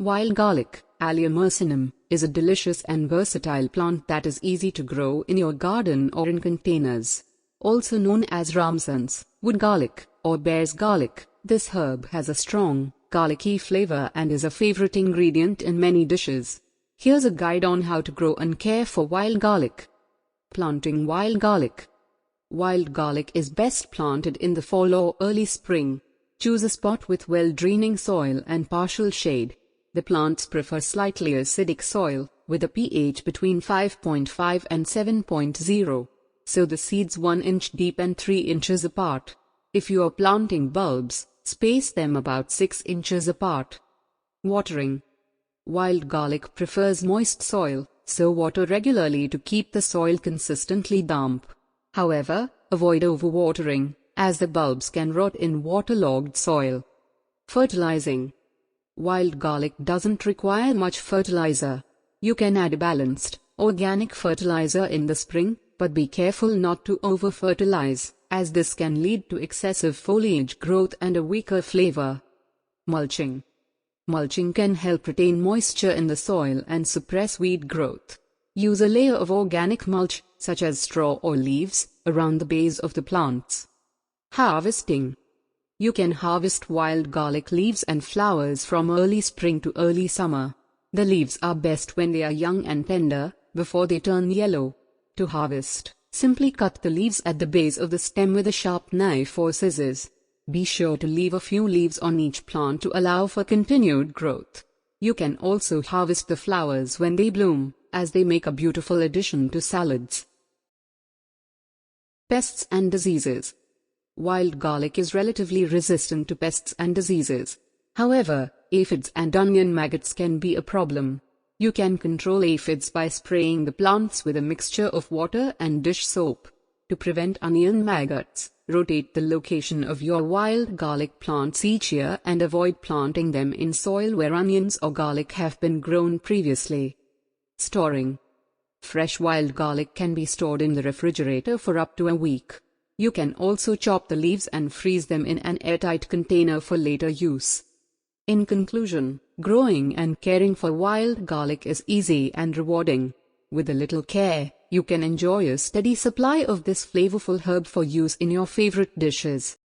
Wild garlic, Allium ursinum, is a delicious and versatile plant that is easy to grow in your garden or in containers. Also known as ramsons, wood garlic, or bear's garlic, this herb has a strong, garlicky flavor and is a favorite ingredient in many dishes. Here's a guide on how to grow and care for wild garlic. Planting wild garlic. Wild garlic is best planted in the fall or early spring. Choose a spot with well-draining soil and partial shade. The plants prefer slightly acidic soil, with a pH between 5.5 and 7.0. Sow the seeds 1 inch deep and 3 inches apart. If you are planting bulbs, space them about 6 inches apart. Watering. Wild garlic prefers moist soil, so water regularly to keep the soil consistently damp. However, avoid overwatering, as the bulbs can rot in waterlogged soil. Fertilizing. Wild garlic doesn't require much fertilizer. You can add balanced, organic fertilizer in the spring, but be careful not to over-fertilize, as this can lead to excessive foliage growth and a weaker flavor. Mulching. Mulching can help retain moisture in the soil and suppress weed growth. Use a layer of organic mulch, such as straw or leaves, around the base of the plants. Harvesting. You can harvest wild garlic leaves and flowers from early spring to early summer. The leaves are best when they are young and tender, before they turn yellow. To harvest, simply cut the leaves at the base of the stem with a sharp knife or scissors. Be sure to leave a few leaves on each plant to allow for continued growth. You can also harvest the flowers when they bloom, as they make a beautiful addition to salads. Pests and diseases. Wild garlic is relatively resistant to pests and diseases. However, aphids and onion maggots can be a problem. You can control aphids by spraying the plants with a mixture of water and dish soap. To prevent onion maggots, rotate the location of your wild garlic plants each year and avoid planting them in soil where onions or garlic have been grown previously. Storing. Fresh wild garlic can be stored in the refrigerator for up to a week. You can also chop the leaves and freeze them in an airtight container for later use. In conclusion, growing and caring for wild garlic is easy and rewarding. With a little care, you can enjoy a steady supply of this flavorful herb for use in your favorite dishes.